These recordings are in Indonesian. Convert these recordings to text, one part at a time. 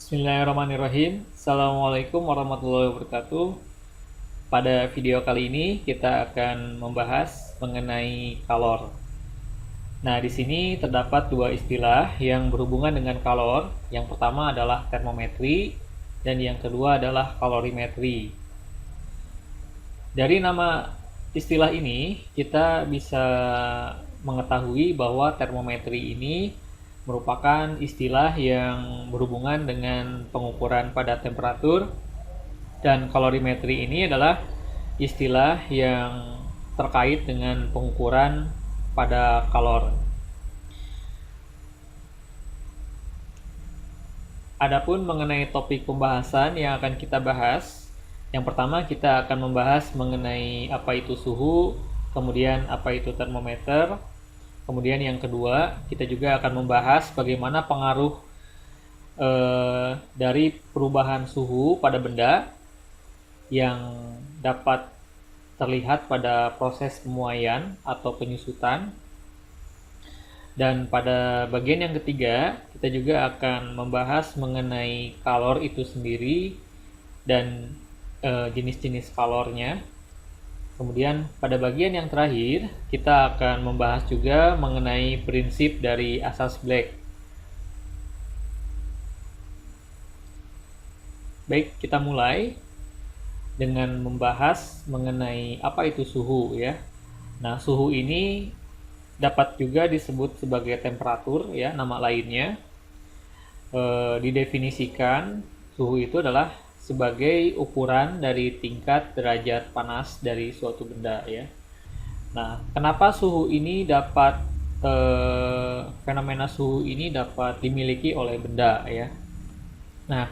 Bismillahirrahmanirrahim. Assalamualaikum warahmatullahi wabarakatuh. Pada video kali ini kita akan membahas mengenai kalor. Nah, di sini terdapat dua istilah yang berhubungan dengan kalor. Yang pertama adalah termometri dan yang kedua adalah kalorimetri. Dari nama istilah ini kita bisa mengetahui bahwa termometri ini merupakan istilah yang berhubungan dengan pengukuran pada temperatur, dan kalorimetri ini adalah istilah yang terkait dengan pengukuran pada kalor. Adapun mengenai topik pembahasan yang akan kita bahas, yang pertama kita akan membahas mengenai apa itu suhu, kemudian apa itu termometer. Kemudian yang kedua, kita juga akan membahas bagaimana pengaruh dari perubahan suhu pada benda yang dapat terlihat pada proses pemuaian atau penyusutan. Dan pada bagian yang ketiga, kita juga akan membahas mengenai kalor itu sendiri dan jenis-jenis kalornya. Kemudian pada bagian yang terakhir, kita akan membahas juga mengenai prinsip dari asas Black. Baik, kita mulai dengan membahas mengenai apa itu suhu ya. Nah, suhu ini dapat juga disebut sebagai temperatur ya, nama lainnya. Didefinisikan suhu itu adalah sebagai ukuran dari tingkat derajat panas dari suatu benda ya. Nah, kenapa suhu ini dapat fenomena suhu ini dapat dimiliki oleh benda ya. Nah,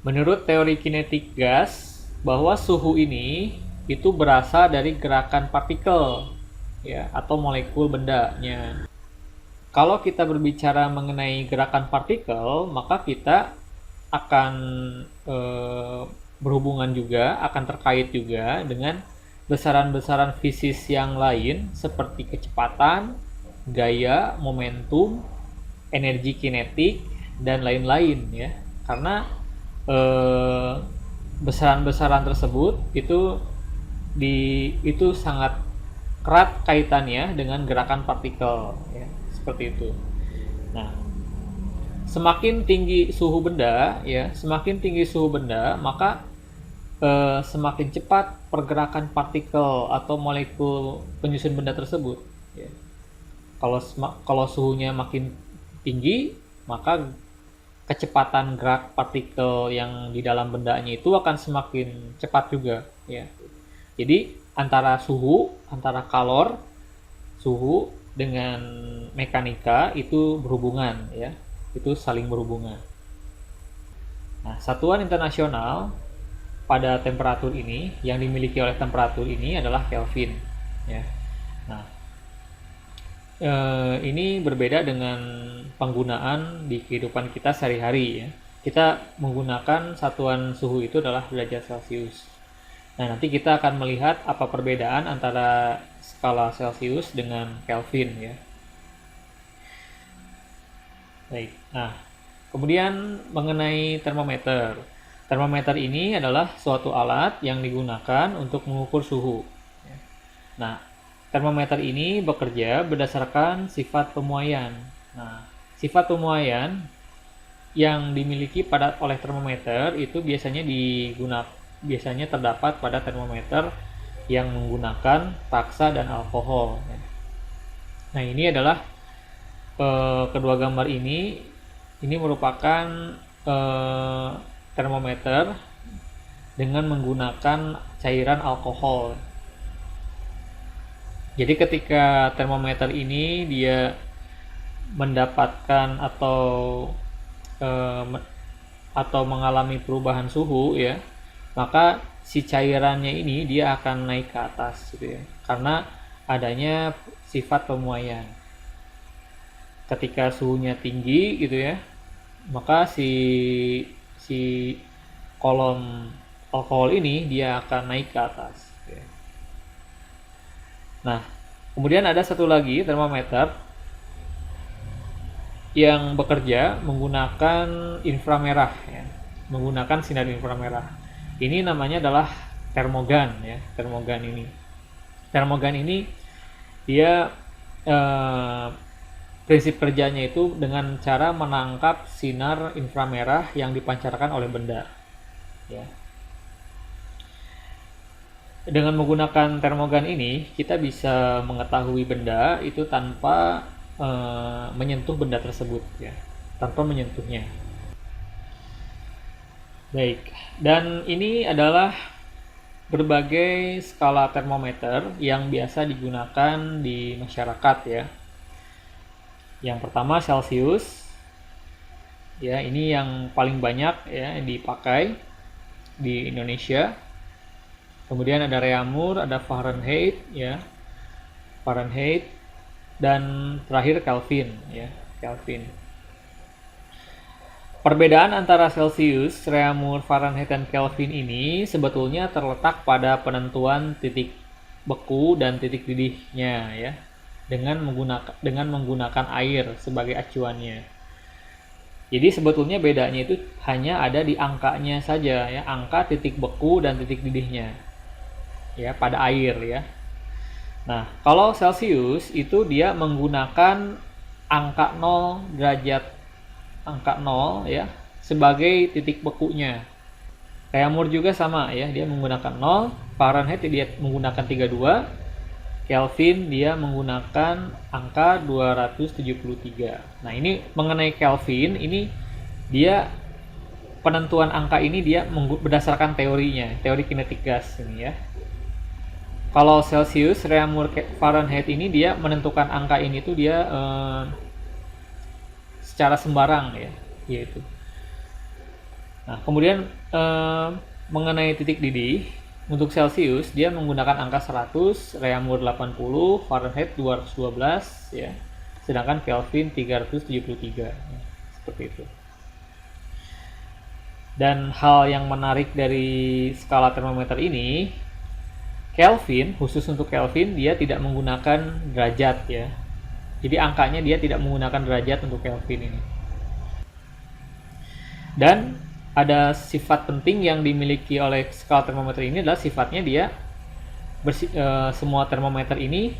menurut teori kinetik gas, bahwa suhu ini itu berasal dari gerakan partikel ya atau molekul bendanya. Kalau kita berbicara mengenai gerakan partikel, maka kita akan berhubungan juga, akan terkait juga dengan besaran-besaran fisis yang lain seperti kecepatan, gaya, momentum, energi kinetik, dan lain-lain ya. Karena besaran-besaran tersebut itu sangat erat kaitannya dengan gerakan partikel ya, seperti itu. Nah, semakin tinggi suhu benda ya, semakin tinggi suhu benda, maka semakin cepat pergerakan partikel atau molekul penyusun benda tersebut ya. Kalau suhunya makin tinggi, maka kecepatan gerak partikel yang di dalam bendanya itu akan semakin cepat juga ya. Jadi antara kalor, suhu dengan mekanika itu berhubungan ya. Itu saling berhubungan. Nah, satuan internasional pada temperatur ini yang dimiliki oleh temperatur ini adalah Kelvin ya. Nah, ini berbeda dengan penggunaan di kehidupan kita sehari-hari ya. Kita menggunakan satuan suhu itu adalah derajat Celcius. Nah, nanti kita akan melihat apa perbedaan antara skala Celcius dengan Kelvin ya. Baik. Nah, kemudian mengenai termometer. Termometer ini adalah suatu alat yang digunakan untuk mengukur suhu. Nah, termometer ini bekerja berdasarkan sifat pemuaian. Nah, sifat pemuaian yang dimiliki oleh termometer itu biasanya terdapat pada termometer yang menggunakan paksa dan alkohol. Nah, ini adalah kedua gambar ini merupakan termometer dengan menggunakan cairan alkohol. Jadi ketika termometer ini dia mendapatkan atau mengalami perubahan suhu ya, maka si cairannya ini dia akan naik ke atas gitu ya, karena adanya sifat pemuaian. Ketika suhunya tinggi gitu ya, maka si kolom alkohol ini dia akan naik ke atas. Nah, kemudian ada satu lagi termometer yang bekerja menggunakan inframerah ya, menggunakan sinar inframerah. Ini namanya adalah termogan ya, termogan ini. Termogan ini dia prinsip kerjanya itu dengan cara menangkap sinar inframerah yang dipancarkan oleh benda ya. Dengan menggunakan termogan ini kita bisa mengetahui benda itu tanpa menyentuh benda tersebut ya, tanpa menyentuhnya. Baik, dan ini adalah berbagai skala termometer yang biasa digunakan di masyarakat ya. Yang pertama Celsius, ya ini yang paling banyak ya dipakai di Indonesia. Kemudian ada Reaumur, ada Fahrenheit ya, Fahrenheit, dan terakhir Kelvin ya, Kelvin. Perbedaan antara Celsius, Reaumur, Fahrenheit, dan Kelvin ini sebetulnya terletak pada penentuan titik beku dan titik didihnya ya, dengan menggunakan air sebagai acuannya. Jadi sebetulnya bedanya itu hanya ada di angkanya saja ya, angka titik beku dan titik didihnya ya pada air ya. Nah, kalau Celsius itu dia menggunakan angka 0 derajat, angka 0 ya sebagai titik bekunya. Reaumur juga sama ya, dia menggunakan 0, Fahrenheit dia menggunakan 32, Kelvin dia menggunakan angka 273. Nah, ini mengenai Kelvin ini dia penentuan angka ini dia berdasarkan teorinya, teori kinetik gas ini ya. Kalau Celsius, Reaumur, Fahrenheit ini dia menentukan angka ini tuh dia secara sembarang ya, yaitu. Nah, kemudian mengenai titik didih, untuk Celsius dia menggunakan angka 100, Reaumur 80, Fahrenheit 212 ya. Sedangkan Kelvin 373 ya, seperti itu. Dan hal yang menarik dari skala termometer ini, Kelvin, khusus untuk Kelvin dia tidak menggunakan derajat ya. Jadi angkanya dia tidak menggunakan derajat untuk Kelvin ini. Dan ada sifat penting yang dimiliki oleh skala termometer ini adalah sifatnya dia semua termometer ini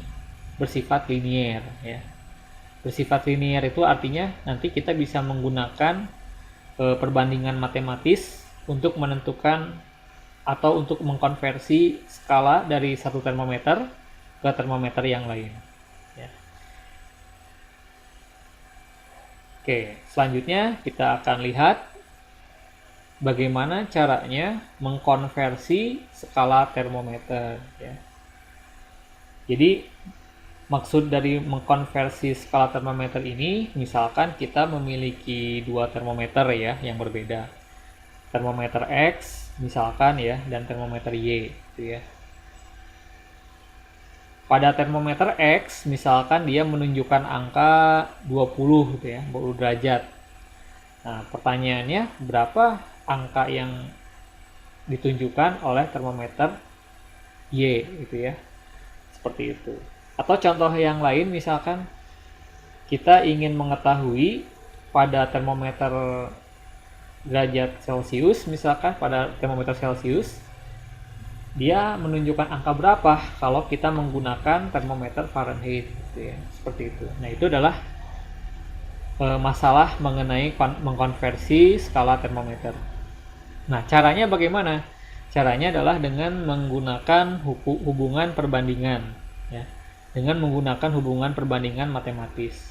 bersifat linier ya. Bersifat linier itu artinya nanti kita bisa menggunakan perbandingan matematis untuk menentukan atau untuk mengkonversi skala dari satu termometer ke termometer yang lain ya. Oke, selanjutnya kita akan lihat bagaimana caranya mengkonversi skala termometer ya. Jadi maksud dari mengkonversi skala termometer ini, misalkan kita memiliki dua termometer ya yang berbeda, termometer X misalkan ya dan termometer Y gitu ya. Pada termometer X misalkan dia menunjukkan angka 20 gitu ya, 20 derajat. Nah, pertanyaannya berapa angka yang ditunjukkan oleh termometer Y gitu ya. Seperti itu. Atau contoh yang lain misalkan kita ingin mengetahui pada termometer derajat Celcius, misalkan pada termometer Celcius dia menunjukkan angka berapa kalau kita menggunakan termometer Fahrenheit gitu ya, seperti itu. Nah, itu adalah masalah mengenai mengkonversi skala termometer. Nah, caranya bagaimana? Caranya adalah dengan menggunakan hubungan perbandingan ya, dengan menggunakan hubungan perbandingan matematis.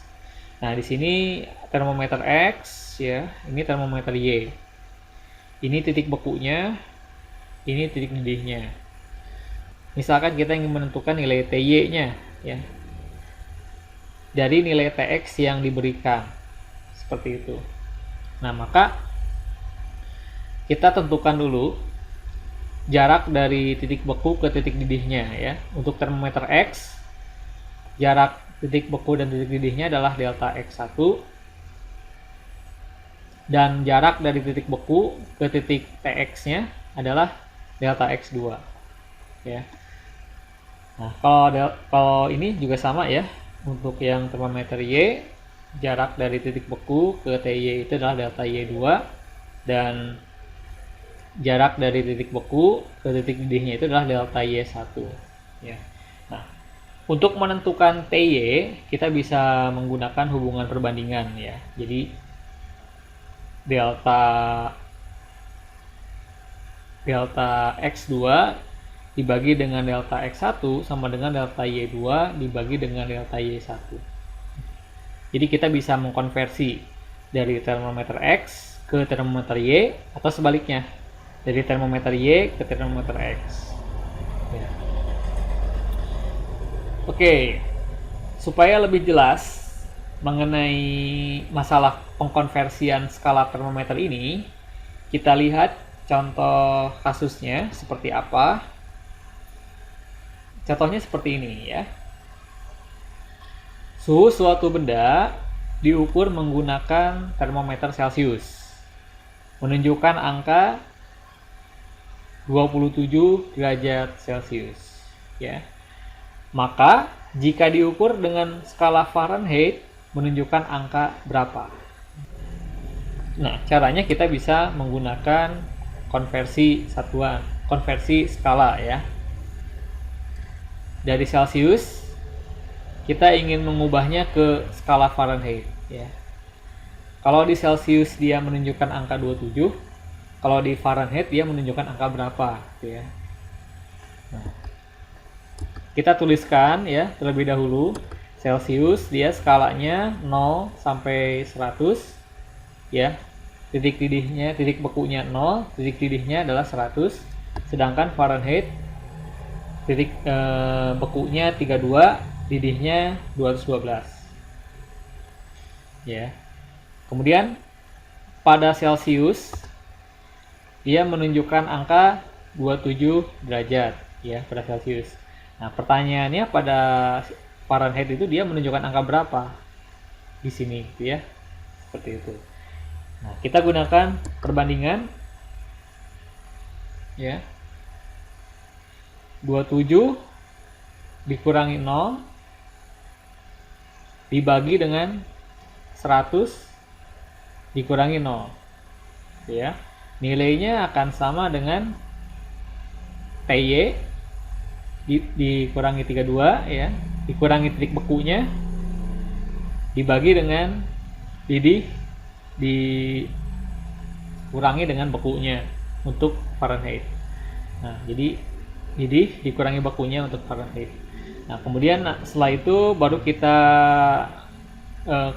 Nah, di sini termometer X ya, ini termometer Y. Ini titik bekunya, ini titik didihnya. Misalkan kita ingin menentukan nilai TY-nya ya, dari nilai TX yang diberikan. Seperti itu. Nah, maka kita tentukan dulu jarak dari titik beku ke titik didihnya ya. Untuk termometer X, jarak titik beku dan titik didihnya adalah delta X1, dan jarak dari titik beku ke titik TX-nya adalah delta X2 ya. Nah, kalau ini juga sama ya. Untuk yang termometer Y, jarak dari titik beku ke TY itu adalah delta Y2, dan jarak dari titik beku ke titik didihnya itu adalah delta Y1 ya. Nah, untuk menentukan TY kita bisa menggunakan hubungan perbandingan ya. Jadi delta X2 dibagi dengan delta X1 sama dengan delta Y2 dibagi dengan delta Y1. Jadi kita bisa mengkonversi dari termometer X ke termometer Y, atau sebaliknya dari termometer Y ke termometer X ya. Oke, supaya lebih jelas mengenai masalah pengkonversian skala termometer ini, kita lihat contoh kasusnya seperti apa. Contohnya seperti ini ya. Suhu suatu benda diukur menggunakan termometer Celcius. Menunjukkan angka 27 derajat Celcius ya. Maka jika diukur dengan skala Fahrenheit menunjukkan angka berapa? Nah, caranya kita bisa menggunakan konversi satuan, konversi skala ya. Dari Celcius kita ingin mengubahnya ke skala Fahrenheit ya. Kalau di Celcius dia menunjukkan angka 27, kalau di Fahrenheit dia menunjukkan angka berapa gitu ya. Nah, kita tuliskan ya terlebih dahulu. Celcius dia skalanya 0 sampai 100 ya. Titik didihnya, titik bekunya 0, titik didihnya adalah 100. Sedangkan Fahrenheit titik bekunya 32, didihnya 212 ya. Kemudian pada Celcius dia menunjukkan angka 27 derajat ya pada Celcius. Nah, pertanyaannya pada Fahrenheit itu dia menunjukkan angka berapa di sini gitu ya. Seperti itu. Nah, kita gunakan perbandingan ya. 27 dikurangi 0 dibagi dengan 100 dikurangi 0 ya. Nilainya akan sama dengan TY dikurangi 32 ya, dikurangi titik bekunya dibagi dengan didih dikurangi dengan bekunya untuk Fahrenheit. Nah, jadi didih dikurangi bekunya untuk Fahrenheit. Nah, kemudian setelah itu baru kita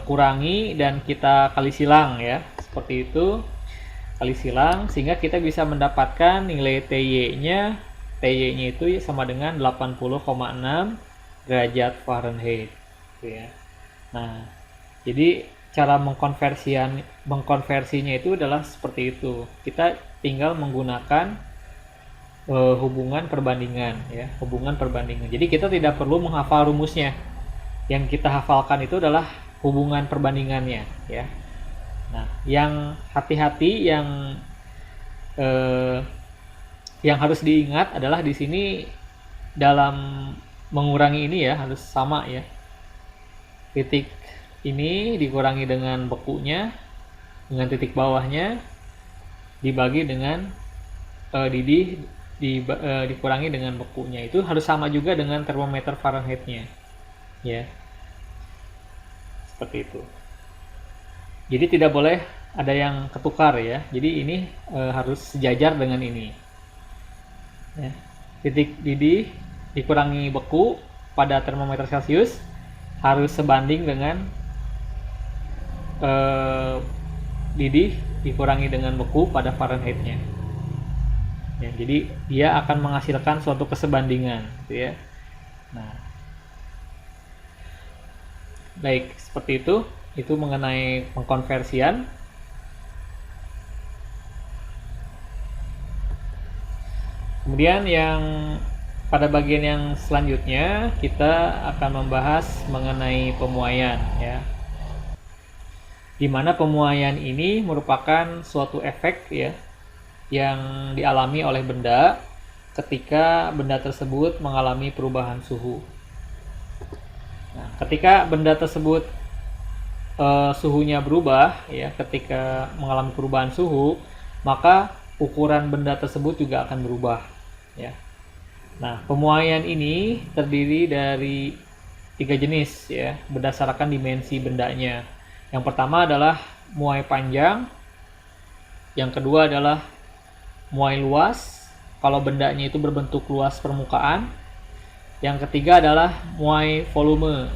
kurangi dan kita kali silang ya, seperti itu, kali silang sehingga kita bisa mendapatkan nilai TY-nya itu sama dengan 80,6 derajat Fahrenheit gitu ya. Nah, jadi cara mengkonversinya itu adalah seperti itu. Kita tinggal menggunakan hubungan perbandingan ya, hubungan perbandingan. Jadi kita tidak perlu menghafal rumusnya. Yang kita hafalkan itu adalah hubungan perbandingannya ya. Nah, yang hati-hati yang harus diingat adalah di sini dalam mengurangi ini ya harus sama ya. Titik ini dikurangi dengan bekunya, dengan titik bawahnya dibagi dengan didih dikurangi dengan bekunya. Itu harus sama juga dengan termometer Fahrenheit-nya ya. Seperti itu. Jadi tidak boleh ada yang ketukar ya. Jadi ini harus sejajar dengan ini ya. Titik didih dikurangi beku pada termometer Celcius harus sebanding dengan didih dikurangi dengan beku pada Fahrenheit-nya ya. Jadi dia akan menghasilkan suatu kesebandingan gitu ya. Nah, baik, seperti itu mengenai pengkonversian. Kemudian yang pada bagian yang selanjutnya kita akan membahas mengenai pemuaian ya. Di mana pemuaian ini merupakan suatu efek ya yang dialami oleh benda ketika benda tersebut mengalami perubahan suhu. Nah, ketika benda tersebut suhunya berubah ya, ketika mengalami perubahan suhu, maka ukuran benda tersebut juga akan berubah ya. Nah, pemuaian ini terdiri dari 3 jenis ya, berdasarkan dimensi bendanya. Yang pertama adalah muai panjang, yang kedua adalah muai luas, kalau bendanya itu berbentuk luas permukaan. Yang ketiga adalah muai volume,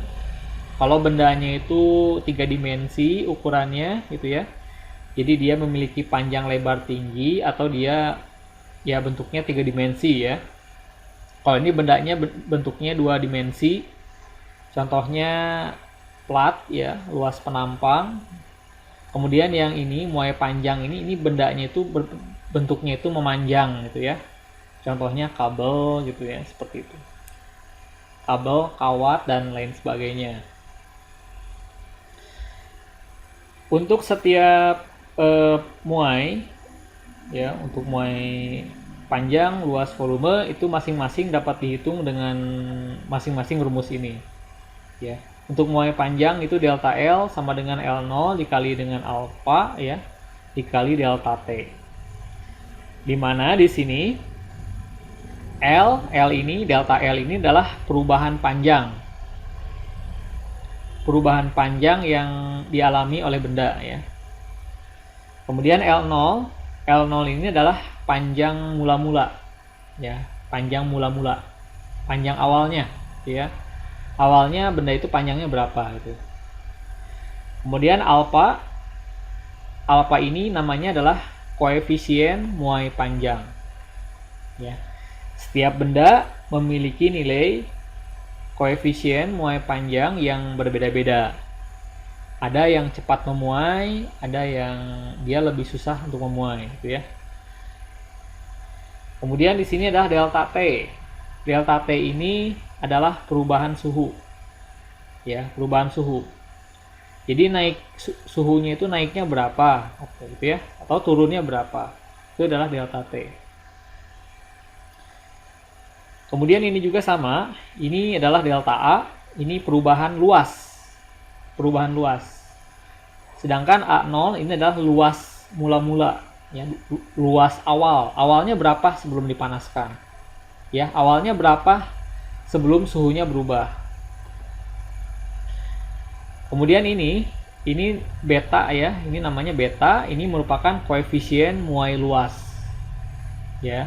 kalau bendanya itu 3 dimensi ukurannya gitu ya. Jadi dia memiliki panjang, lebar, tinggi, atau dia ya bentuknya 3 dimensi ya. Kalau ini bendanya bentuknya 2 dimensi, contohnya plat ya, luas penampang. Kemudian yang ini muai panjang ini bendanya itu bentuknya itu memanjang gitu ya. Contohnya kabel gitu ya, seperti itu. Kabel, kawat, dan lain sebagainya. Untuk setiap muai ya, untuk muai panjang, luas, volume itu masing-masing dapat dihitung dengan masing-masing rumus ini ya. Untuk muai panjang itu delta L sama dengan L0 dikali dengan alfa ya, dikali delta T. Dimana di sini delta L ini adalah perubahan panjang. Perubahan panjang yang dialami oleh benda ya. Kemudian L0 ini adalah panjang mula-mula ya, panjang mula-mula, panjang awalnya ya. Awalnya benda itu panjangnya berapa gitu. Kemudian alfa ini namanya adalah koefisien muai panjang ya. Setiap benda memiliki nilai koefisien muai panjang yang berbeda-beda. Ada yang cepat memuai, ada yang dia lebih susah untuk memuai gitu ya. Kemudian di sini adalah delta T. Delta T ini adalah perubahan suhu. Ya, perubahan suhu. Jadi naik suhunya itu naiknya berapa gitu ya, atau turunnya berapa. Itu adalah delta T. Kemudian ini juga sama, ini adalah delta A, ini perubahan luas. Perubahan luas. Sedangkan A0 ini adalah luas mula-mula, ya, luas awal. Awalnya berapa sebelum dipanaskan? Ya, awalnya berapa sebelum suhunya berubah. Kemudian ini beta ya, ini namanya beta, ini merupakan koefisien muai luas. Ya.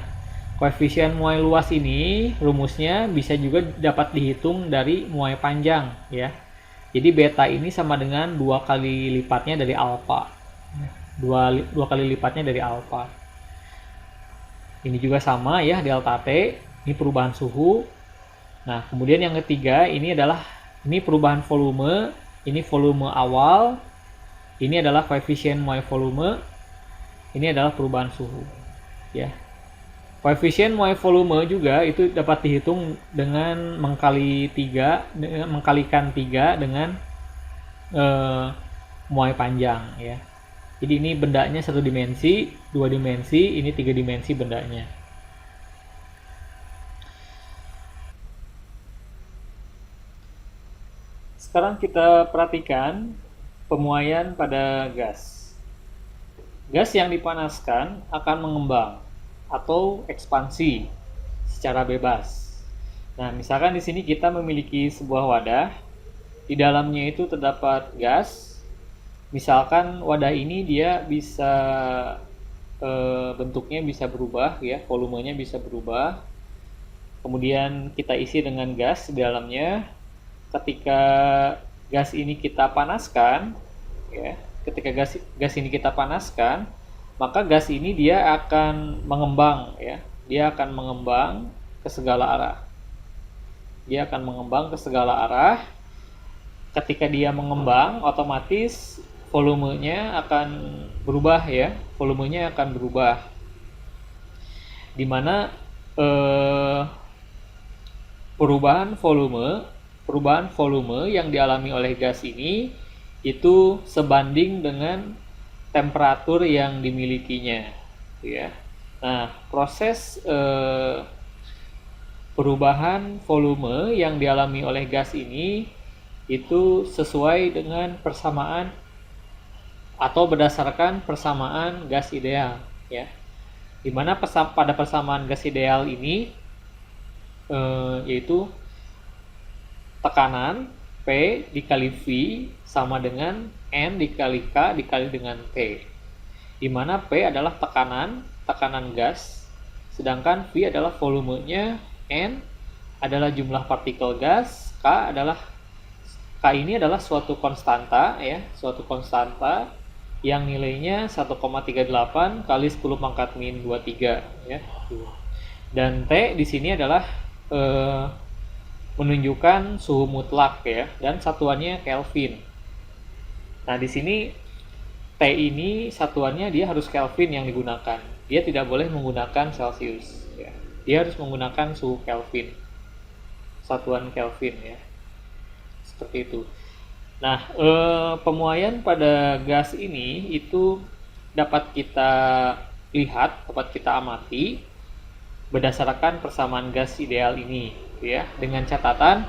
Koefisien muai luas ini rumusnya bisa juga dapat dihitung dari muai panjang ya. Jadi beta ini sama dengan 2 kali lipatnya dari alfa. 2 kali lipatnya dari alfa. Ini juga sama ya, delta T, ini perubahan suhu. Nah, kemudian yang ketiga ini perubahan volume, ini volume awal. Ini adalah koefisien muai volume. Ini adalah perubahan suhu ya. Koefisien muai volume juga itu dapat dihitung dengan mengkalikan 3 dengan muai panjang ya. Jadi ini bendanya 1 dimensi, 2 dimensi, ini 3 dimensi bendanya. Sekarang kita perhatikan pemuaian pada gas. Gas yang dipanaskan akan mengembang atau ekspansi secara bebas. Nah, misalkan di sini kita memiliki sebuah wadah, di dalamnya itu terdapat gas. Misalkan wadah ini dia bisa bentuknya bisa berubah ya, volumenya bisa berubah. Kemudian kita isi dengan gas di dalamnya. Ketika gas ini kita panaskan, ya, ketika gas ini kita panaskan, maka gas ini dia akan mengembang ya. Dia akan mengembang ke segala arah. Dia akan mengembang ke segala arah. Ketika dia mengembang, otomatis volumenya akan berubah ya. Volumenya akan berubah. Dimana perubahan volume yang dialami oleh gas ini itu sebanding dengan temperatur yang dimilikinya ya. Nah, proses perubahan volume yang dialami oleh gas ini itu sesuai dengan persamaan atau berdasarkan persamaan gas ideal, ya. Dimana pada persamaan gas ideal ini yaitu tekanan P dikali V sama dengan N dikali K dikali dengan T, dimana P adalah tekanan gas, sedangkan V adalah volumenya, N adalah jumlah partikel gas, K ini adalah suatu konstanta, ya, suatu konstanta yang nilainya 1,38 kali 10 pangkat min 23, ya. Dan T di sini adalah menunjukkan suhu mutlak, ya, dan satuannya Kelvin. Nah, di sini T ini satuannya dia harus Kelvin yang digunakan. Dia tidak boleh menggunakan Celsius, ya. Dia harus menggunakan suhu Kelvin, satuan Kelvin, ya. Seperti itu. Nah, pemuaian pada gas ini itu dapat kita lihat, dapat kita amati berdasarkan persamaan gas ideal ini, ya. Dengan catatan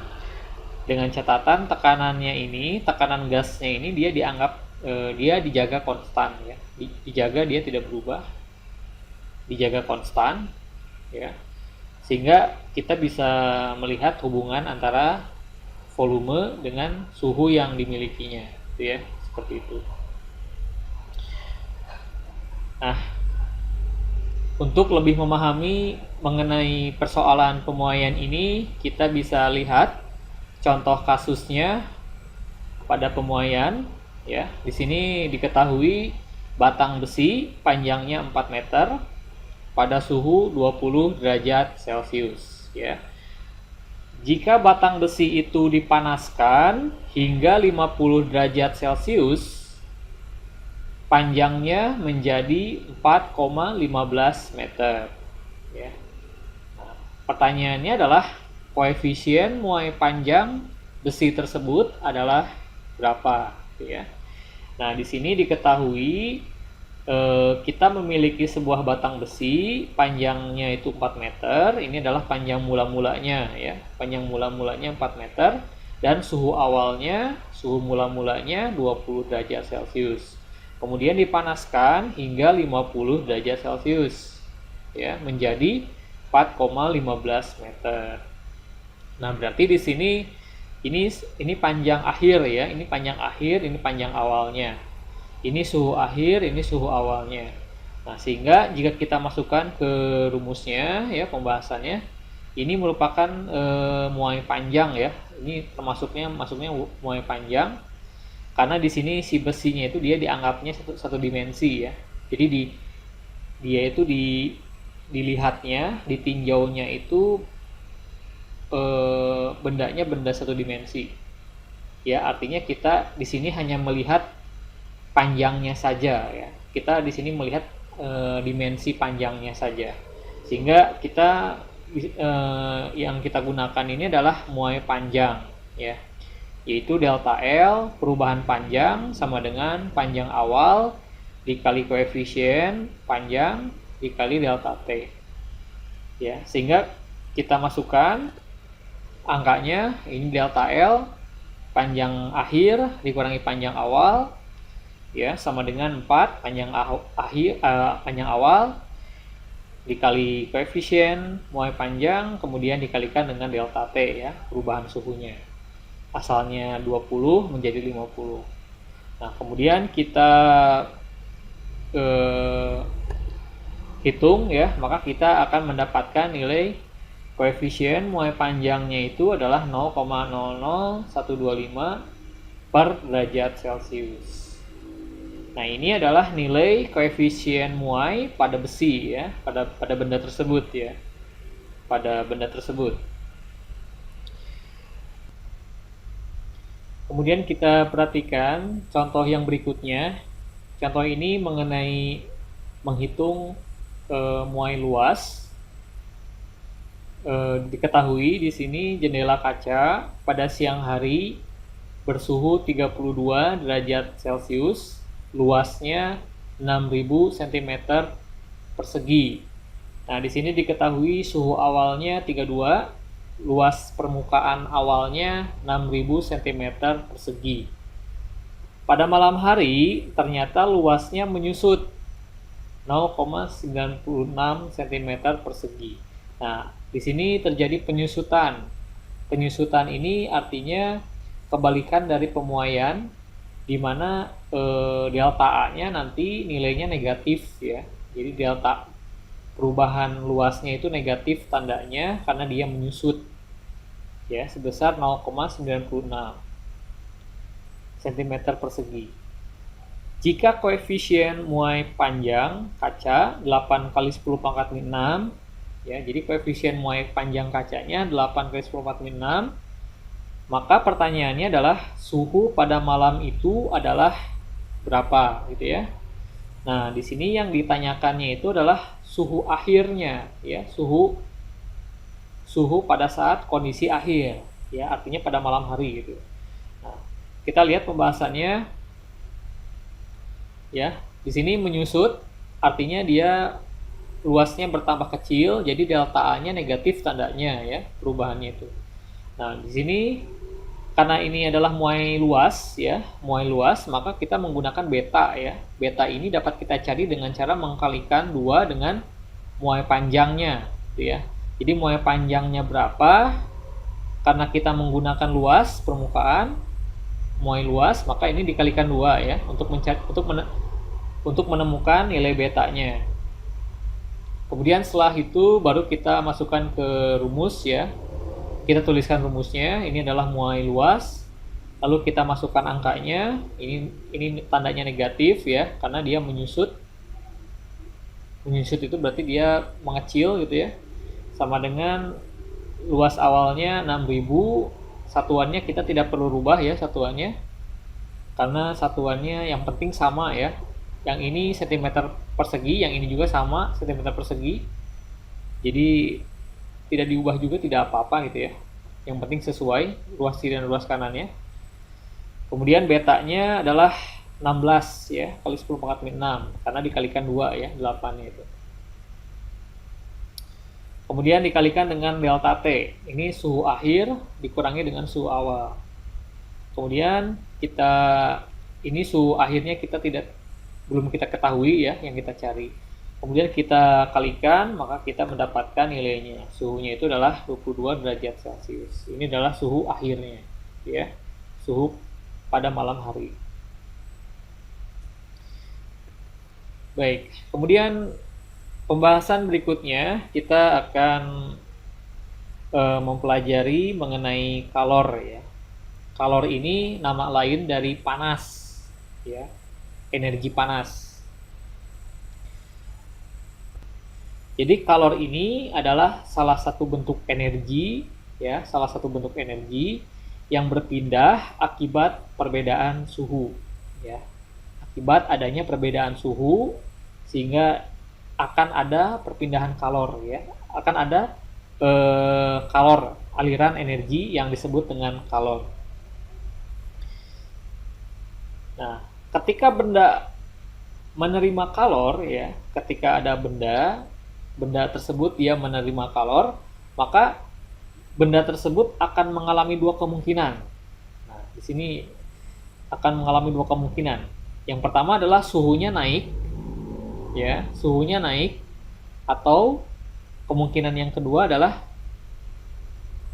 tekanannya ini, tekanan gasnya ini dia dianggap dia dijaga konstan, ya. Dijaga, dia tidak berubah, dijaga konstan, ya. Sehingga kita bisa melihat hubungan antara volume dengan suhu yang dimilikinya, gitu ya, seperti itu. Nah, untuk lebih memahami mengenai persoalan pemuaian ini, kita bisa lihat contoh kasusnya pada pemuaian, ya. Di sini diketahui batang besi panjangnya 4 meter pada suhu 20 derajat Celcius, ya. Jika batang besi itu dipanaskan hingga 50 derajat Celcius, panjangnya menjadi 4,15 meter, ya. Nah, pertanyaannya adalah koefisien muai panjang besi tersebut adalah berapa, ya. Nah, di sini diketahui kita memiliki sebuah batang besi panjangnya itu 4 meter. Ini adalah panjang mula-mulanya, ya. Panjang mula-mulanya 4 meter dan suhu mula-mulanya 20 derajat Celcius. Kemudian dipanaskan hingga 50 derajat Celcius, ya, menjadi 4,15 meter. Nah, berarti di sini ini panjang akhir, ya. Ini panjang akhir, ini panjang awalnya. Ini suhu akhir, ini suhu awalnya. Nah, sehingga jika kita masukkan ke rumusnya, ya, pembahasannya, ini merupakan muai panjang, ya. Ini masuknya muai panjang karena di sini si besinya itu dia dianggapnya satu dimensi, ya. Jadi dia itu dilihatnya, ditinjaunya itu bendanya benda satu dimensi. Ya, artinya kita di sini hanya melihat panjangnya saja, ya. Kita di sini melihat dimensi panjangnya saja, sehingga kita yang kita gunakan ini adalah muai panjang, ya, yaitu delta L perubahan panjang sama dengan panjang awal dikali koefisien panjang dikali delta T, ya. Sehingga kita masukkan angkanya, ini delta L panjang akhir dikurangi panjang awal, ya, sama dengan 4 panjang awal dikali koefisien muai panjang kemudian dikalikan dengan delta T, ya, perubahan suhunya. Asalnya 20 menjadi 50. Nah, kemudian kita hitung, ya, maka kita akan mendapatkan nilai koefisien muai panjangnya itu adalah 0,00125 per derajat Celcius. Nah, ini adalah nilai koefisien muai pada besi, ya, pada benda tersebut, ya. Pada benda tersebut. Kemudian kita perhatikan contoh yang berikutnya. Contoh ini mengenai menghitung muai luas. Diketahui di sini jendela kaca pada siang hari bersuhu 32 derajat Celcius, luasnya 6000 cm persegi. Nah, di sini diketahui suhu awalnya 32, luas permukaan awalnya 6.000 cm persegi. Pada malam hari ternyata luasnya menyusut 0,96 cm persegi. Nah, di sini terjadi penyusutan. Penyusutan ini artinya kebalikan dari pemuaian, di mana delta A-nya nanti nilainya negatif ya. Jadi delta perubahan luasnya itu negatif tandanya karena dia menyusut ya sebesar 0,96 cm persegi. Jika koefisien muai panjang kaca 8 kali 10 pangkat 6 ya, jadi koefisien muai panjang kacanya 8 kali 10 pangkat 6, maka pertanyaannya adalah suhu pada malam itu adalah berapa gitu ya. Nah, di sini yang ditanyakannya itu adalah suhu akhirnya ya, suhu pada saat kondisi akhir ya, artinya pada malam hari gitu. Nah, kita lihat pembahasannya ya. Di sini menyusut artinya dia luasnya bertambah kecil, jadi delta A-nya negatif tandanya ya, perubahannya itu. Nah, di sini karena ini adalah muai luas ya, muai luas, maka kita menggunakan beta ya. Beta ini dapat kita cari dengan cara mengkalikan 2 dengan muai panjangnya gitu ya. Jadi muai panjangnya berapa? Karena kita menggunakan luas permukaan, muai luas, maka ini dikalikan 2 ya untuk menemukan nilai betanya. Kemudian setelah itu baru kita masukkan ke rumus ya. Kita tuliskan rumusnya, ini adalah muai luas. Lalu kita masukkan angkanya, ini tandanya negatif ya, karena dia menyusut. Menyusut itu berarti dia mengecil gitu ya. Sama dengan luas awalnya 6.000, satuannya kita tidak perlu rubah ya satuannya. Karena satuannya yang penting sama ya. Yang ini cm persegi, yang ini juga sama cm persegi. Jadi tidak diubah juga, tidak apa-apa gitu ya. Yang penting sesuai ruas kiri dan ruas kanannya. Kemudian betanya adalah 16 ya, kali 10 pangkat 6 karena dikalikan 2 ya, 8 itu. Kemudian dikalikan dengan delta T. Ini suhu akhir dikurangi dengan suhu awal. Kemudian ini suhu akhirnya belum kita ketahui ya, yang kita cari. Kemudian kita kalikan, maka kita mendapatkan nilainya. Suhunya itu adalah 22 derajat Celcius. Ini adalah suhu akhirnya, ya. Suhu pada malam hari. Baik, kemudian pembahasan berikutnya kita akan mempelajari mengenai kalor ya. Kalor ini nama lain dari panas, ya. Energi panas. Jadi kalor ini adalah salah satu bentuk energi ya, salah satu bentuk energi yang berpindah akibat perbedaan suhu ya. Akibat adanya perbedaan suhu sehingga akan ada perpindahan kalor ya. Akan ada kalor, aliran energi yang disebut dengan kalor. Nah, ketika benda menerima kalor ya, ketika ada benda tersebut dia menerima kalor, maka benda tersebut akan mengalami dua kemungkinan. Nah, di sini akan mengalami dua kemungkinan. Yang pertama adalah suhunya naik, ya, suhunya naik, atau kemungkinan yang kedua adalah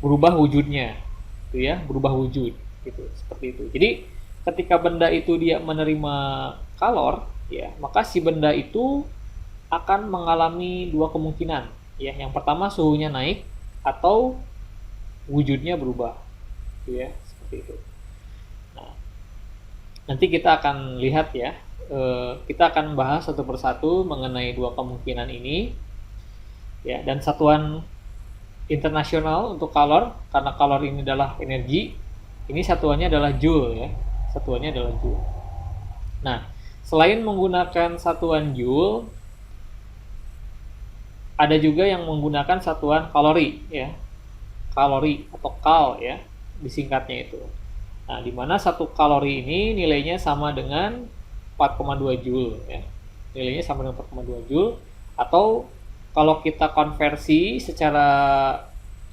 berubah wujudnya, gitu ya, berubah wujud, gitu, seperti itu. Jadi ketika benda itu dia menerima kalor, ya, maka si benda itu akan mengalami dua kemungkinan ya. Yang pertama suhunya naik atau wujudnya berubah ya, seperti itu. Nah, nanti kita akan lihat ya, kita akan bahas satu persatu mengenai dua kemungkinan ini ya. Dan satuan internasional untuk kalor, karena kalor ini adalah energi, ini satuannya adalah joule ya, satuannya adalah joule. Nah, selain menggunakan satuan joule, ada juga yang menggunakan satuan kalori ya, kalori atau kal ya, disingkatnya itu. Nah, di mana satu kalori ini nilainya sama dengan 4,2 joule ya, nilainya sama dengan 4,2 joule. Atau kalau kita konversi secara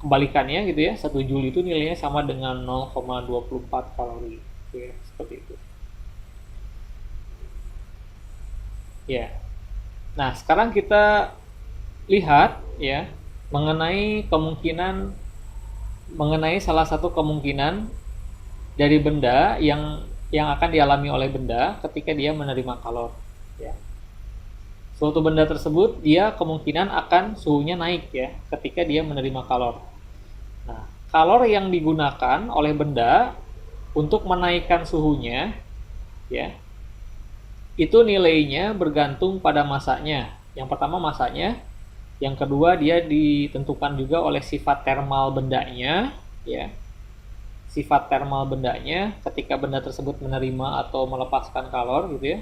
kebalikannya gitu ya, 1 Joule itu nilainya sama dengan 0,24 kalori gitu ya, seperti itu ya. Nah, sekarang kita lihat ya mengenai salah satu kemungkinan dari benda yang akan dialami oleh benda ketika dia menerima kalor ya. Suatu benda tersebut dia kemungkinan akan suhunya naik ya ketika dia menerima kalor. Nah, kalor yang digunakan oleh benda untuk menaikkan suhunya ya, itu nilainya bergantung pada masanya. Yang pertama masanya, yang kedua dia ditentukan juga oleh sifat termal bendanya ya. Sifat termal bendanya ketika benda tersebut menerima atau melepaskan kalor gitu ya.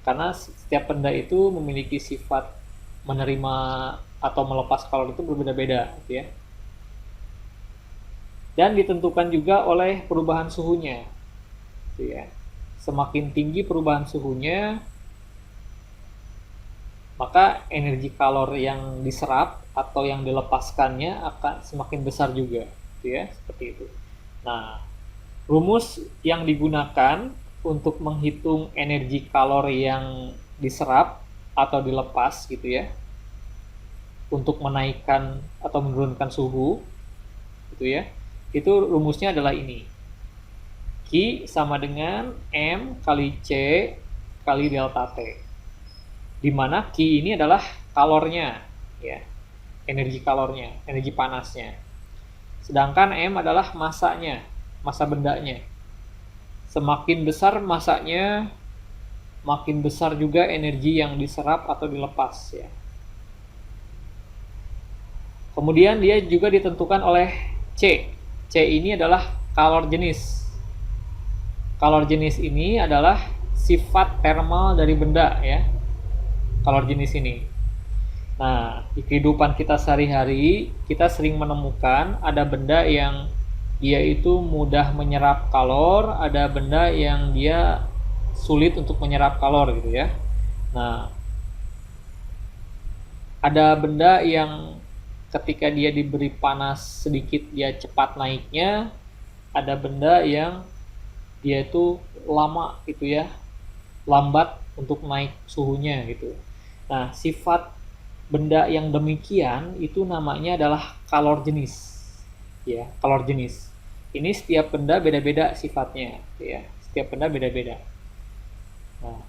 Karena setiap benda itu memiliki sifat menerima atau melepas kalor itu berbeda-beda gitu ya. Dan ditentukan juga oleh perubahan suhunya gitu ya. Semakin tinggi perubahan suhunya, maka energi kalor yang diserap atau yang dilepaskannya akan semakin besar juga gitu ya, seperti itu. Nah, rumus yang digunakan untuk menghitung energi kalor yang diserap atau dilepas gitu ya, untuk menaikkan atau menurunkan suhu gitu ya, itu rumusnya adalah ini. Q sama dengan M kali C kali delta T, di mana Q ini adalah kalornya ya, energi kalornya, energi panasnya, sedangkan M adalah masanya, massa bendanya. Semakin besar masanya, makin besar juga energi yang diserap atau dilepas ya. Kemudian dia juga ditentukan oleh C. C ini adalah kalor jenis. Kalor jenis ini adalah sifat termal dari benda ya. Kalor jenis ini. Nah, di kehidupan kita sehari-hari, kita sering menemukan ada benda yang dia itu mudah menyerap kalor, ada benda yang dia sulit untuk menyerap kalor gitu ya. Nah, ada benda yang ketika dia diberi panas sedikit dia cepat naiknya, ada benda yang dia itu lama gitu ya, lambat untuk naik suhunya gitu. Nah, sifat benda yang demikian itu namanya adalah kalor jenis ya, kalor jenis. Ini setiap benda beda-beda sifatnya ya, setiap benda beda-beda. Nah,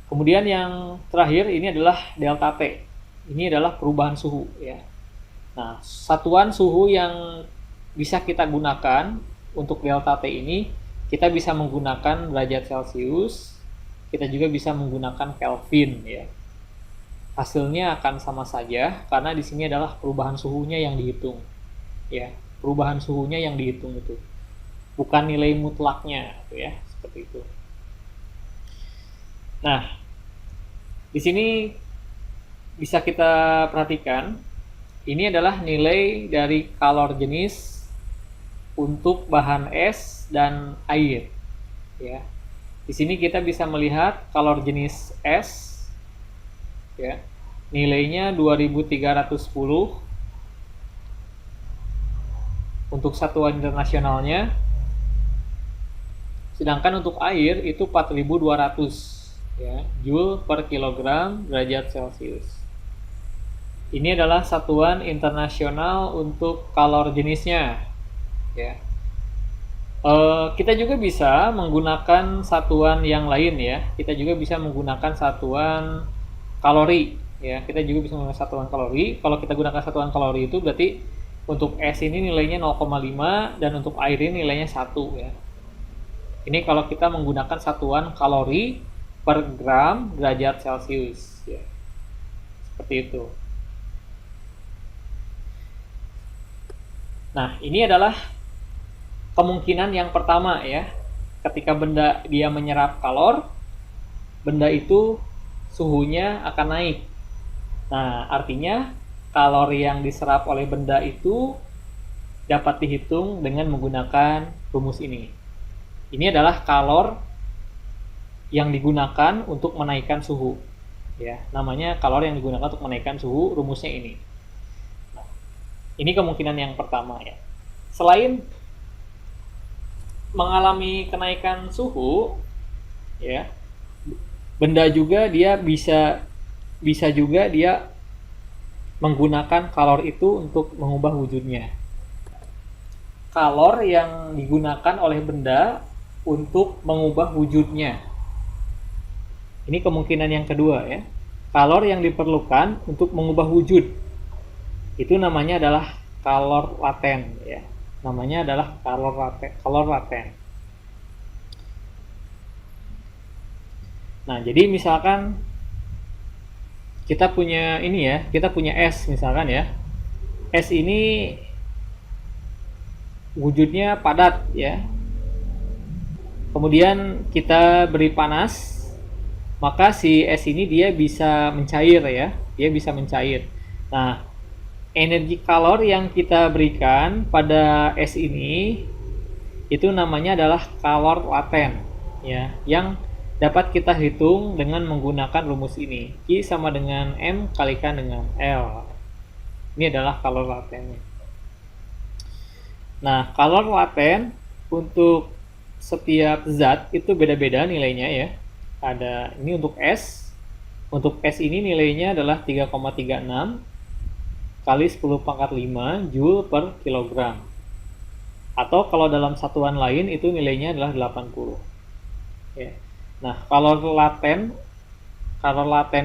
kemudian yang terakhir ini adalah delta T. Ini adalah perubahan suhu ya. Nah, satuan suhu yang bisa kita gunakan untuk delta T ini, kita bisa menggunakan derajat Celcius, kita juga bisa menggunakan Kelvin ya. Hasilnya akan sama saja karena di sini adalah perubahan suhunya yang dihitung ya. Perubahan suhunya yang dihitung itu, bukan nilai mutlaknya gitu ya, seperti itu. Nah, di sini bisa kita perhatikan, ini adalah nilai dari kalor jenis untuk bahan es dan air ya. Di sini kita bisa melihat kalor jenis es ya, nilainya 2310 untuk satuan internasionalnya, sedangkan untuk air itu 4200 ya, Joule per kilogram derajat Celcius. Ini adalah satuan internasional untuk kalor jenisnya ya. Kita juga bisa menggunakan satuan yang lain ya. Kita juga bisa menggunakan satuan kalori ya. Kita juga bisa menggunakan satuan kalori. Kalau kita gunakan satuan kalori itu berarti untuk es ini nilainya 0,5 dan untuk air ini nilainya 1 ya. Ini kalau kita menggunakan satuan kalori per gram derajat Celcius ya. Seperti itu. Nah, ini adalah kemungkinan yang pertama ya. Ketika benda dia menyerap kalor, benda itu suhunya akan naik. Nah, artinya kalor yang diserap oleh benda itu dapat dihitung dengan menggunakan rumus ini. Ini adalah kalor yang digunakan untuk menaikkan suhu ya. Namanya kalor yang digunakan untuk menaikkan suhu, rumusnya ini. Ini kemungkinan yang pertama ya. Selain mengalami kenaikan suhu, ya, benda juga dia bisa juga dia menggunakan kalor itu untuk mengubah wujudnya. Kalor yang digunakan oleh benda untuk mengubah wujudnya. Ini kemungkinan yang kedua ya. Kalor yang diperlukan untuk mengubah wujud. Itu namanya adalah kalor laten ya. Namanya adalah kalor laten. Nah, jadi misalkan kita punya ini ya, kita punya es misalkan ya. Es ini wujudnya padat ya. Kemudian kita beri panas, maka si es ini dia bisa mencair ya, dia bisa mencair. Nah, energi kalor yang kita berikan pada es ini itu namanya adalah kalor laten ya, yang dapat kita hitung dengan menggunakan rumus ini. Q sama dengan M kalikan dengan L. Ini adalah kalor latennya. Nah, kalor laten untuk setiap zat itu beda-beda nilainya ya. Ada ini untuk S. Untuk S ini nilainya adalah 3,36 kali 10 pangkat 5 Joule per kilogram. Atau kalau dalam satuan lain itu nilainya adalah 80. Ya. Nah, kalor laten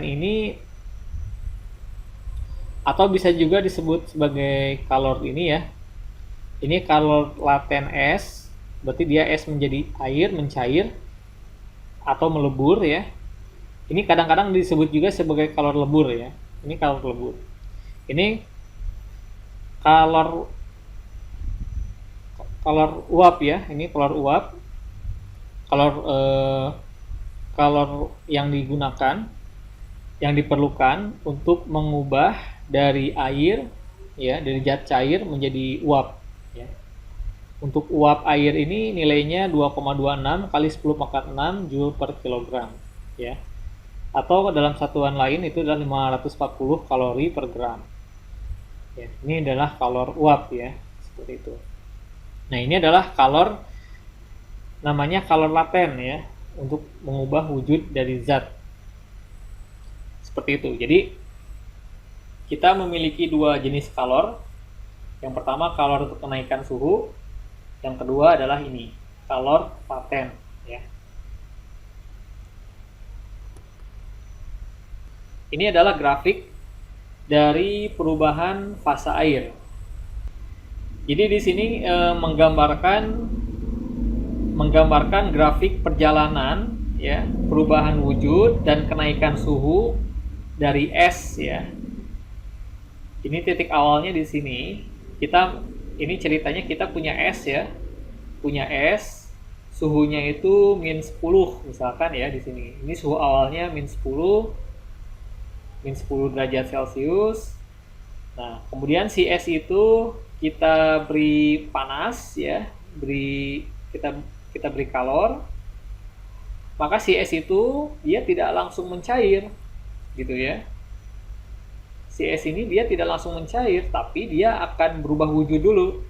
ini atau bisa juga disebut sebagai kalor ini ya. Ini kalor laten es, berarti dia es menjadi air, mencair atau melebur ya. Ini kadang-kadang disebut juga sebagai kalor lebur ya. Ini kalor lebur. Ini kalor uap ya. Ini kalor uap. Kalor yang digunakan, yang diperlukan untuk mengubah dari air ya, dari zat cair menjadi uap. Ya. Untuk uap air ini nilainya 2,26 kali 10 pangkat 6 Joule per kilogram ya. Atau dalam satuan lain itu adalah 540 kalori per gram. Ya, ini adalah kalor uap ya, seperti itu. Nah, ini adalah kalor, namanya kalor laten ya, untuk mengubah wujud dari zat. Seperti itu. Jadi kita memiliki dua jenis kalor. Yang pertama kalor untuk kenaikan suhu, yang kedua adalah ini, kalor laten ya. Ini adalah grafik dari perubahan fasa air. Jadi di sini menggambarkan grafik perjalanan ya, perubahan wujud dan kenaikan suhu dari es ya. Ini titik awalnya di sini. Ini ceritanya kita punya es ya, punya es, suhunya itu -10 misalkan ya di sini. Ini suhu awalnya -10 derajat Celcius. Nah, kemudian si es itu kita beri panas ya, kita beri kalor, maka si es itu dia tidak langsung mencair, gitu ya. Si es ini dia tidak langsung mencair, tapi dia akan berubah wujud dulu.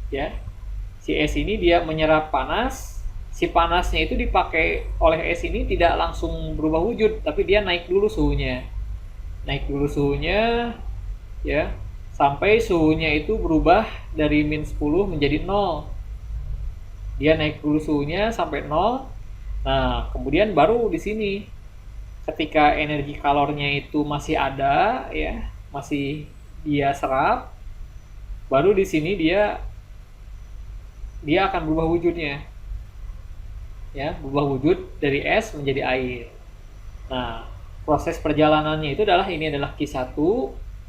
Ya. Si es ini dia menyerap panas, si panasnya itu dipakai oleh es ini tidak langsung berubah wujud, tapi dia naik dulu suhunya. Naik dulu suhunya ya, sampai suhunya itu berubah dari -10 menjadi 0. Dia naik dulu suhunya sampai 0. Nah, kemudian baru di sini ketika energi kalornya itu masih ada ya, masih dia serap, baru di sini dia akan berubah wujudnya. Ya, berubah wujud dari es menjadi air. Nah, proses perjalanannya itu adalah Q1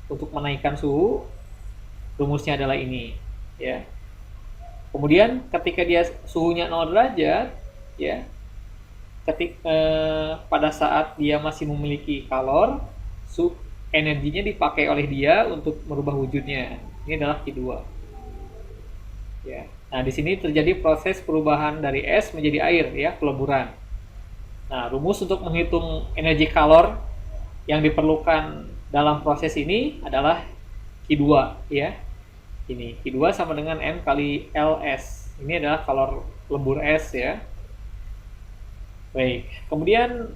untuk menaikkan suhu. Rumusnya adalah ini, ya. Kemudian ketika dia suhunya 0 derajat, ya, pada saat dia masih memiliki kalor, energinya dipakai oleh dia untuk merubah wujudnya. Ini adalah Q2. Ya. Nah, di sini terjadi proses perubahan dari es menjadi air ya, peleburan. Nah, rumus untuk menghitung energi kalor yang diperlukan dalam proses ini adalah Q2 ya. Ini Q2 sama dengan M kali LS. Ini adalah kalor lembur es ya. Baik, kemudian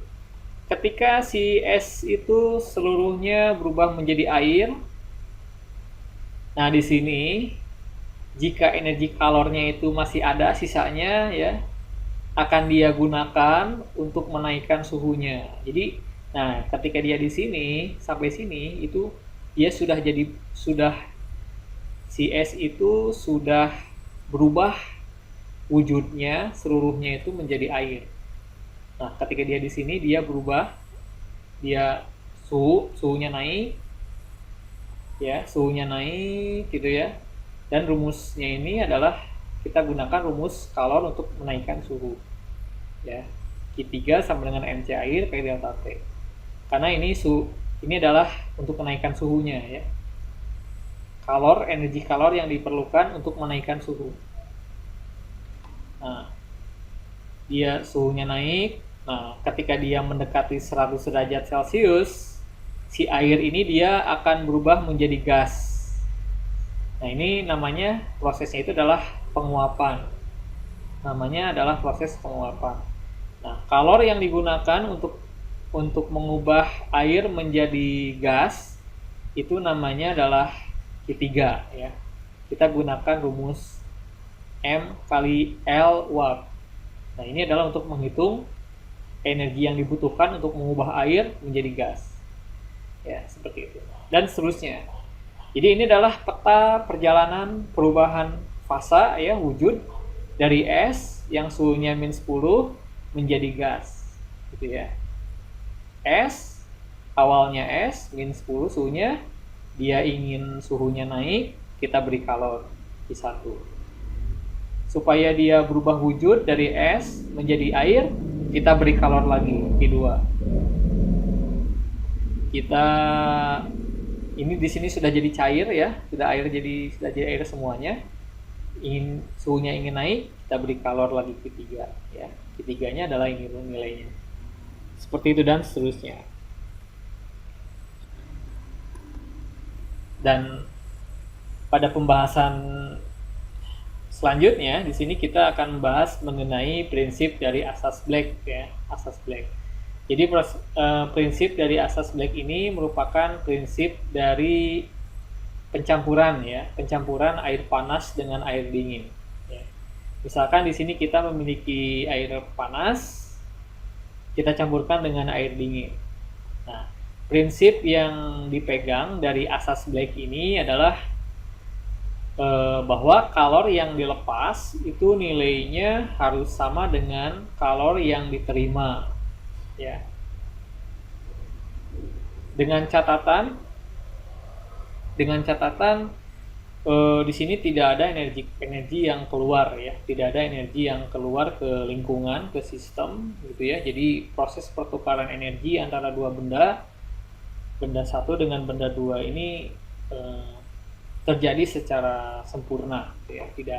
ketika si es itu seluruhnya berubah menjadi air, nah di sini jika energi kalornya itu masih ada sisanya ya, akan dia gunakan untuk menaikkan suhunya. Jadi, nah ketika dia di sini sampai sini itu dia sudah si es itu sudah berubah wujudnya seluruhnya itu menjadi air. Nah, ketika dia di sini dia berubah, dia suhunya naik, ya suhunya naik gitu ya. Dan rumusnya ini adalah kita gunakan rumus kalor untuk menaikkan suhu, ya. Q3 sama dengan MC air kali delta T. Karena ini adalah untuk menaikkan suhunya ya. Energi kalor yang diperlukan untuk menaikkan suhu. Nah, dia suhunya naik. Nah, ketika dia mendekati 100 derajat Celcius, si air ini dia akan berubah menjadi gas. Nah, ini namanya prosesnya itu adalah penguapan. Namanya adalah proses penguapan. Nah, kalor yang digunakan untuk mengubah air menjadi gas itu namanya adalah Q3 ya. Kita gunakan rumus M kali L watt. Nah, ini adalah untuk menghitung energi yang dibutuhkan untuk mengubah air menjadi gas. Ya, seperti itu. Dan seterusnya. Jadi ini adalah peta perjalanan perubahan fasa ya, wujud dari es yang suhunya -10 menjadi gas. Gitu ya. Es awalnya es -10 suhunya, dia ingin suhunya naik, kita beri kalor Q1. Supaya dia berubah wujud dari es menjadi air, kita beri kalor lagi Q2. Kita ini di sini sudah jadi cair ya, sudah jadi air semuanya. Suhunya ingin naik, kita beri kalor lagi Q3 ya. Q3-nya adalah ini nilainya. Seperti itu dan seterusnya. Dan pada pembahasan selanjutnya di sini kita akan membahas mengenai prinsip dari asas Black ya, asas Black. Jadi prinsip dari asas Black ini merupakan prinsip dari pencampuran ya, pencampuran air panas dengan air dingin. Ya. Misalkan di sini kita memiliki air panas, kita campurkan dengan air dingin. Nah, prinsip yang dipegang dari asas Black ini adalah bahwa kalor yang dilepas itu nilainya harus sama dengan kalor yang diterima ya. Dengan catatan di sini tidak ada energi yang keluar ya, tidak ada energi yang keluar ke lingkungan, ke sistem gitu ya. Jadi proses pertukaran energi antara dua benda satu dengan benda dua ini terjadi secara sempurna gitu ya. Tidak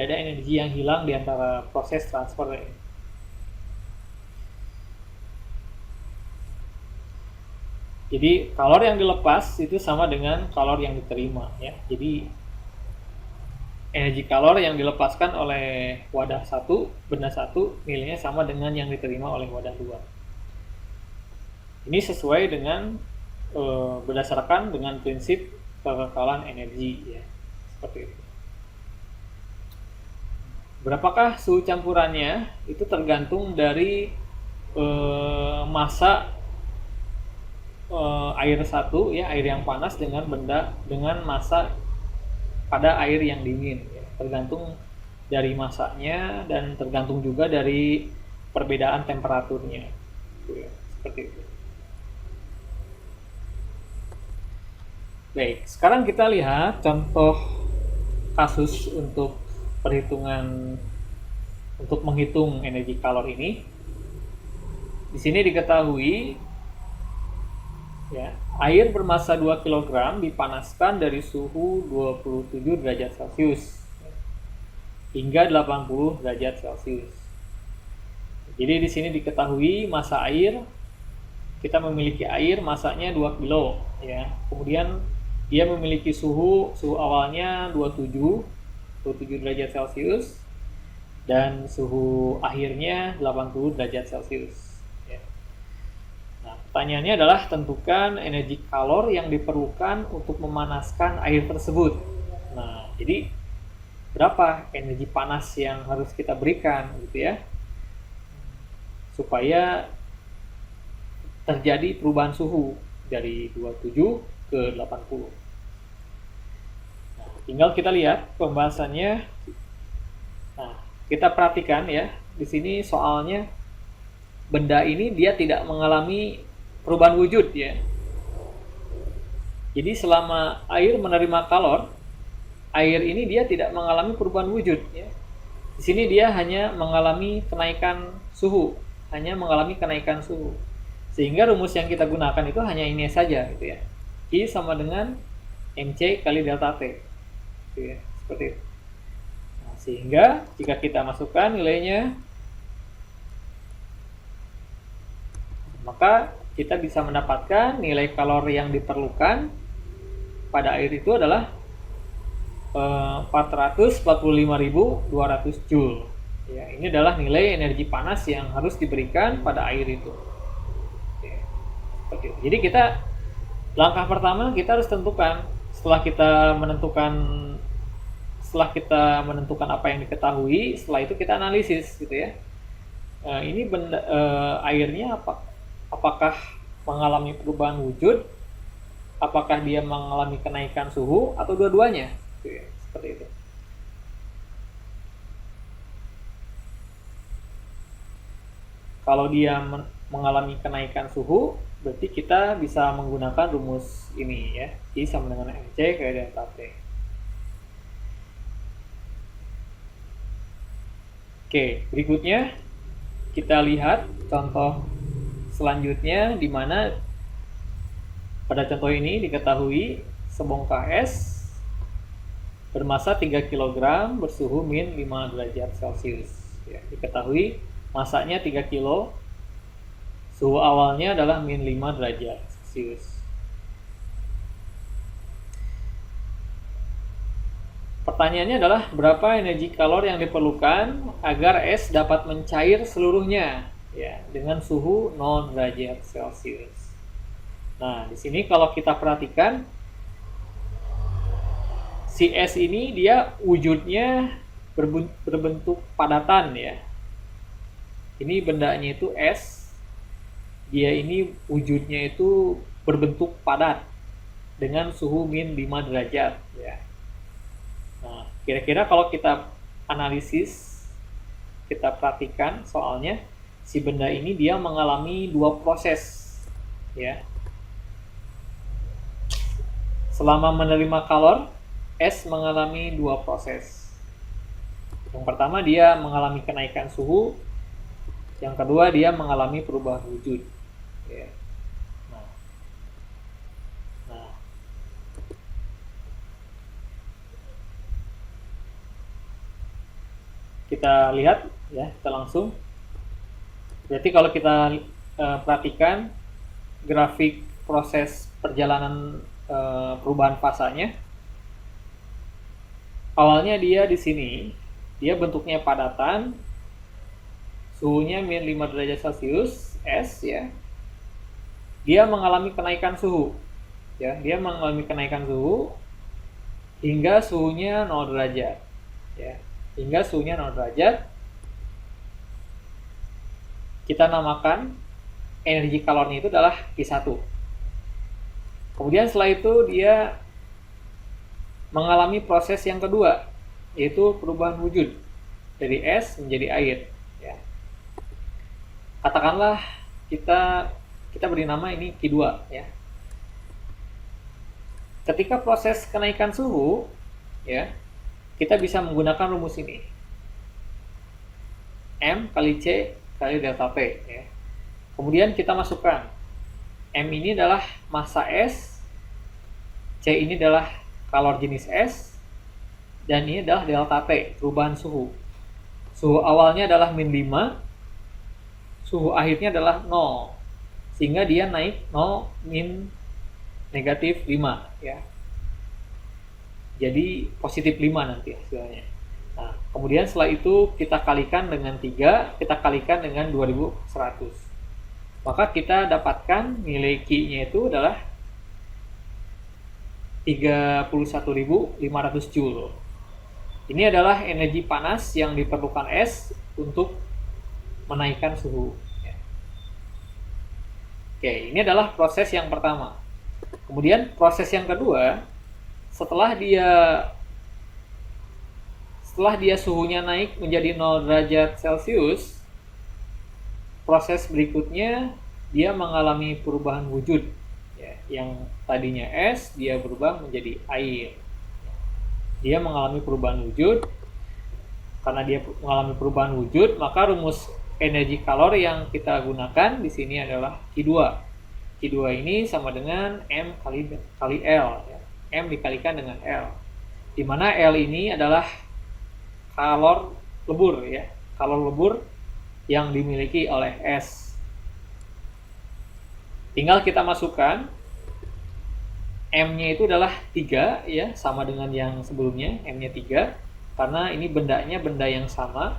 ada energi yang hilang di antara proses transfer ini. Jadi kalor yang dilepas itu sama dengan kalor yang diterima ya. Jadi energi kalor yang dilepaskan oleh wadah satu, benda satu, nilainya sama dengan yang diterima oleh wadah dua. Ini sesuai dengan berdasarkan dengan prinsip kekekalan energi ya, seperti itu. Berapakah suhu campurannya? Itu tergantung dari massa air satu ya, air yang panas dengan massa pada air yang dingin ya. Tergantung dari massanya dan tergantung juga dari perbedaan temperaturnya ya, seperti itu. Baik, sekarang kita lihat contoh kasus untuk menghitung energi kalor ini. Di sini diketahui ya, air bermassa 2 kg dipanaskan dari suhu 27 derajat Celcius hingga 80 derajat Celcius. Jadi di sini diketahui massa air, kita memiliki air massanya 2 kg ya. Kemudian dia memiliki suhu awalnya 27 derajat Celcius dan suhu akhirnya 80 derajat Celcius. Ya. Nah, pertanyaannya adalah tentukan energi kalor yang diperlukan untuk memanaskan air tersebut. Nah, jadi berapa energi panas yang harus kita berikan gitu ya, supaya terjadi perubahan suhu dari 27 ke 80. Nah, tinggal kita lihat pembahasannya. Nah, kita perhatikan ya, di sini soalnya benda ini dia tidak mengalami perubahan wujud ya. Jadi selama air menerima kalor, air ini dia tidak mengalami perubahan wujud ya. Di sini dia hanya mengalami kenaikan suhu, Sehingga rumus yang kita gunakan itu hanya ini saja gitu ya. I sama dengan MC kali delta T. Gitu ya, seperti itu. Nah, sehingga jika kita masukkan nilainya, maka kita bisa mendapatkan nilai kalor yang diperlukan pada air itu adalah 445.200 Joule. Ya, ini adalah nilai energi panas yang harus diberikan pada air itu. Oke. Jadi kita langkah pertama kita harus tentukan setelah kita menentukan apa yang diketahui, setelah itu kita analisis gitu ya. Ini airnya apakah mengalami perubahan wujud, apakah dia mengalami kenaikan suhu atau dua-duanya, gitu ya, seperti itu. Kalau dia mengalami kenaikan suhu, berarti kita bisa menggunakan rumus ini ya, I sama dengan MC kali delta T. Oke, berikutnya kita lihat contoh selanjutnya, di mana pada contoh ini diketahui sebongkah es bermasa 3 kg bersuhu min 5 derajat Celcius. Ya, diketahui masanya 3 kg, suhu awalnya adalah min 5 derajat Celcius. Pertanyaannya adalah berapa energi kalor yang diperlukan agar es dapat mencair seluruhnya ya dengan suhu 0 derajat Celcius. Nah, di sini kalau kita perhatikan si es ini dia wujudnya berbentuk padatan ya. Ini bendanya itu es, dia ini wujudnya itu berbentuk padat dengan suhu min 5 derajat ya. Nah, kira-kira kalau kita analisis, kita perhatikan soalnya si benda ini dia mengalami dua proses ya. Selama menerima kalor, es mengalami dua proses. Yang pertama dia mengalami kenaikan suhu, yang kedua dia mengalami perubahan wujud ya. Kita lihat ya, kita langsung. Berarti kalau kita perhatikan grafik proses perjalanan perubahan fasanya, awalnya dia di sini dia bentuknya padatan, suhunya min 5 derajat Celcius, es ya. Dia mengalami kenaikan suhu. Ya, dia mengalami kenaikan suhu hingga suhunya 0 derajat. Ya. Hingga suhunya 0 derajat, kita namakan energi kalornya itu adalah Q1. Kemudian setelah itu dia mengalami proses yang kedua, yaitu perubahan wujud dari es menjadi air ya. Katakanlah kita beri nama ini Q2 ya. Ketika proses kenaikan suhu ya, kita bisa menggunakan rumus ini, M kali C kali delta T ya. Kemudian kita masukkan M ini adalah massa es, C ini adalah kalor jenis es, dan ini adalah delta T, perubahan suhu. Suhu awalnya adalah min 5, suhu akhirnya adalah 0, sehingga dia naik 0 min negatif 5 ya. jadi positif 5 nanti hasilnya. Nah, kemudian setelah itu kita kalikan dengan 3, kita kalikan dengan 2100. Maka kita dapatkan nilai Q-nya itu adalah 31.500 Joule. Ini adalah energi panas yang diperlukan es untuk menaikkan suhu. Oke, ini adalah proses yang pertama. Kemudian proses yang kedua, setelah dia suhunya naik menjadi 0 derajat Celcius, proses berikutnya dia mengalami perubahan wujud. Ya, yang tadinya es, dia berubah menjadi air. Dia mengalami perubahan wujud. Karena dia mengalami perubahan wujud, maka rumus energi kalor yang kita gunakan di sini adalah Q2. Q2 ini sama dengan M kali L. Ya. M dikalikan dengan L. Di mana L ini adalah kalor lebur, ya, kalor lebur yang dimiliki oleh es. Tinggal kita masukkan M-nya itu adalah 3, ya, sama dengan yang sebelumnya, M-nya 3, karena ini bendanya benda yang sama.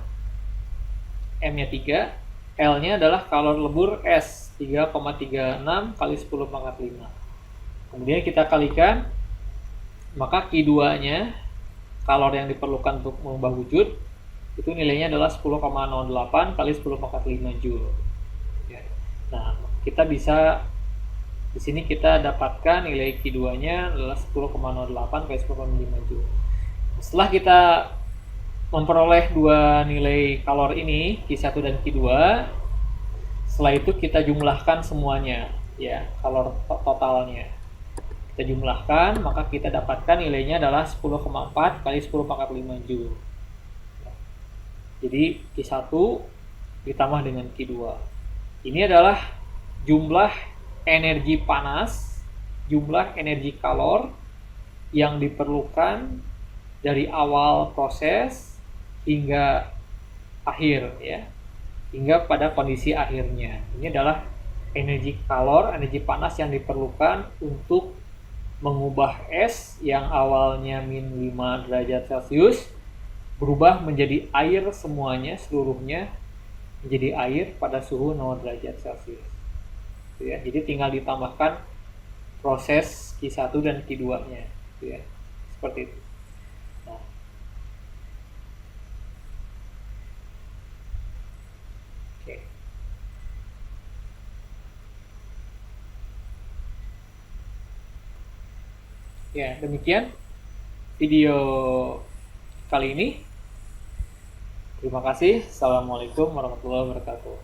M-nya 3, L-nya adalah kalor lebur S, 3,36 kali 10 pangkat 5. Kemudian kita kalikan, maka Q2-nya kalor yang diperlukan untuk mengubah wujud itu nilainya adalah 10,08 kali 10 pangkat 5 Joule. Ya. Nah, kita bisa di sini kita dapatkan nilai Q2-nya adalah 10,08 kali 10,5 Joule. Setelah kita memperoleh dua nilai kalor ini, Q1 dan Q2, setelah itu kita jumlahkan semuanya, ya, kalor totalnya. Kita jumlahkan, maka kita dapatkan nilainya adalah 10,4 kali 10 pangkat 5 Joule. Jadi Q1 ditambah dengan Q2. Ini adalah jumlah energi panas, jumlah energi kalor yang diperlukan dari awal proses hingga akhir, ya, hingga pada kondisi akhirnya. Ini adalah energi kalor, energi panas yang diperlukan untuk mengubah es yang awalnya min 5 derajat Celcius berubah menjadi air semuanya, seluruhnya menjadi air pada suhu 0 derajat Celcius. Ya, jadi tinggal ditambahkan proses Q1 dan Q2-nya, ya, seperti itu. Nah, oke. Ya, demikian video kali ini. Terima kasih. Assalamualaikum warahmatullahi wabarakatuh.